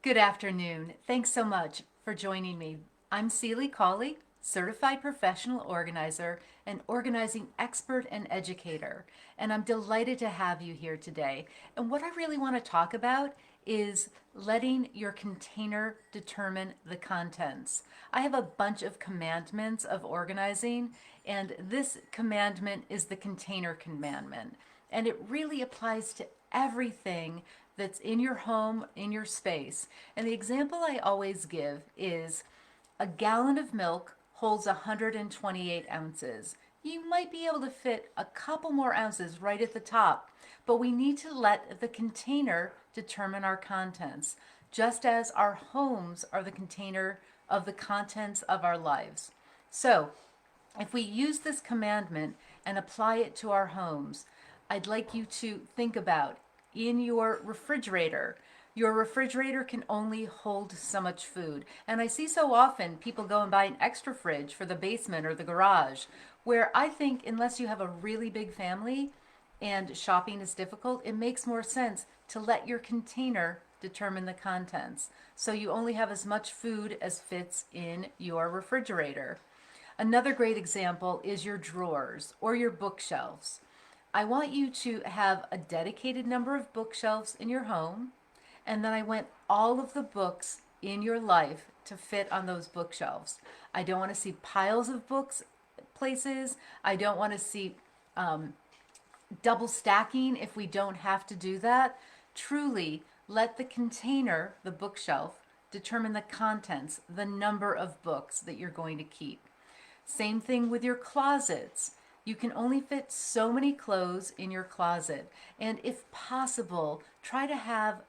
Good afternoon. Thanks so much for joining me. I'm C.Lee Cawley, certified professional organizer and organizing expert and educator, and I'm delighted to have you here today. And what I really want to talk about is letting your container determine the contents. I have a bunch of commandments of organizing, and this commandment is the container commandment. And it really applies to everything that's in your home, in your space. And the example I always give is a gallon of milk holds 128 ounces. You might be able to fit a couple more ounces right at the top, but we need to let the container determine our contents, just as our homes are the container of the contents of our lives. So, if we use this commandment and apply it to our homes, I'd like you to think about in your refrigerator. Your refrigerator can only hold so much food. And I see so often people go and buy an extra fridge for the basement or the garage, where I think unless you have a really big family and shopping is difficult, it makes more sense to let your container determine the contents. So you only have as much food as fits in your refrigerator. Another great example is your drawers or your bookshelves. I want you to have a dedicated number of bookshelves in your home, and then I want all of the books in your life to fit on those bookshelves. I don't want to see piles of books places. I don't want to see double stacking if we don't have to do that. Truly, let the container, the bookshelf, determine the contents, the number of books that you're going to keep. Same thing with your closets. You can only fit so many clothes in your closet. And if possible, try to have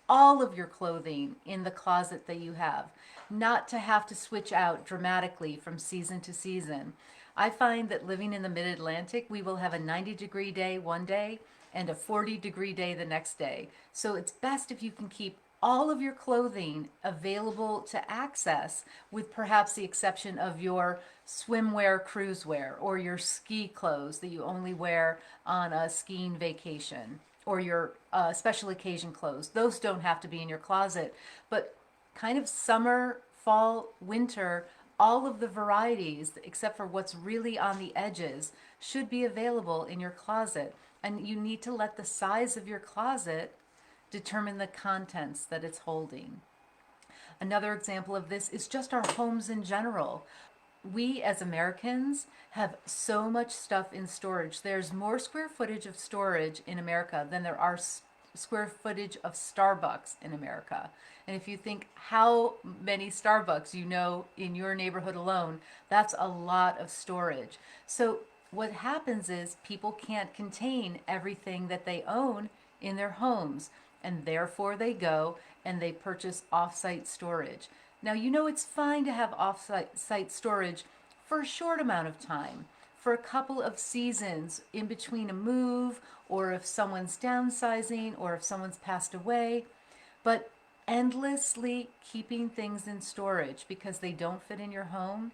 all of your clothing in the closet that you have, not to have to switch out dramatically from season to season. I find that living in the mid Atlantic, we will have a 90-degree day one day and a 40-degree day the next day. So it's best if you can keep all of your clothing available to access, with perhaps the exception of your swimwear, cruise wear, or your ski clothes that you only wear on a skiing vacation, or your special occasion clothes. Those don't have to be in your closet, but kind of summer, fall, winter, all of the varieties, except for what's really on the edges, should be available in your closet. And you need to let the size of your closet determine the contents that it's holding. Another example of this is just our homes in general. We as Americans have so much stuff in storage. There's more square footage of storage in America than there are square footage of Starbucks in America. And if you think how many Starbucks you know in your neighborhood alone, that's a lot of storage. So what happens is people can't contain everything that they own in their homes, and therefore they go and they purchase off-site storage. Now, you know it's fine to have off-site storage for a short amount of time, for a couple of seasons in between a move, or if someone's downsizing, or if someone's passed away. But endlessly keeping things in storage because they don't fit in your home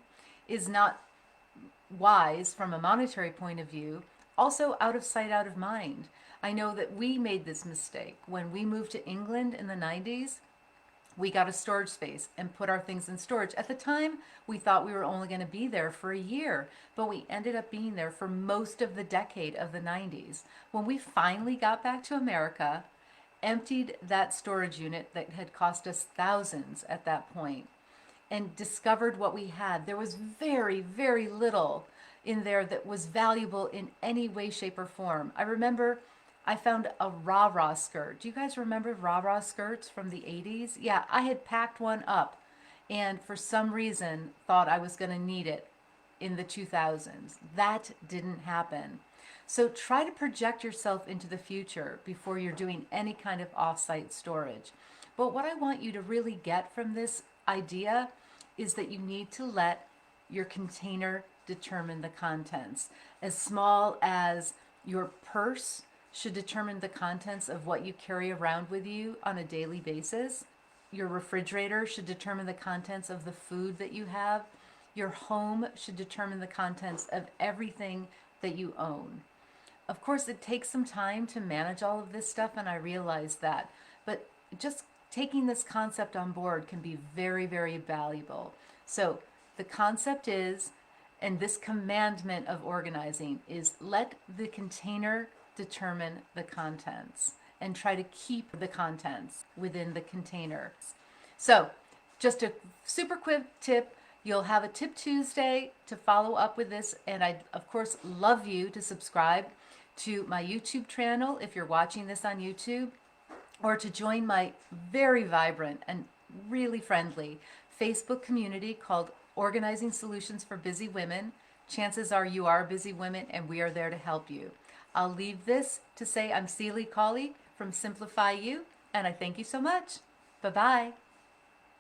is not wise from a monetary point of view, also out of sight, out of mind. I know that we made this mistake when we moved to England in the 90s. We got a storage space and put our things in storage. At the time, we thought we were only going to be there for a year, but we ended up being there for most of the decade of the 90s. When we finally got back to America, emptied that storage unit that had cost us thousands at that point, and discovered what we had, there was very, very little in there that was valuable in any way, shape, or form. I remember I found a rah-rah skirt. Do you guys remember rah-rah skirts from the 80s? Yeah, I had packed one up and for some reason thought I was going to need it in the 2000s. That didn't happen. So try to project yourself into the future before you're doing any kind of off-site storage. But what I want you to really get from this idea is that you need to let your container determine the contents. As small as your purse should determine the contents of what you carry around with you on a daily basis. Your refrigerator should determine the contents of the food that you have. Your home should determine the contents of everything that you own. Of course, it takes some time to manage all of this stuff, and I realize that. But just taking this concept on board can be very, very valuable. So the concept is, and this commandment of organizing is, let the container determine the contents and try to keep the contents within the container. So just a super quick tip. You'll have a Tip Tuesday to follow up with this. And I, of course, love you to subscribe to my YouTube channel if you're watching this on YouTube, or to join my very vibrant and really friendly Facebook community called Organizing Solutions for Busy Women. Chances are you are busy women, and we are there to help you. I'll leave this to say I'm C.Lee Cawley from Simplify You, and I thank you so much. Bye-bye.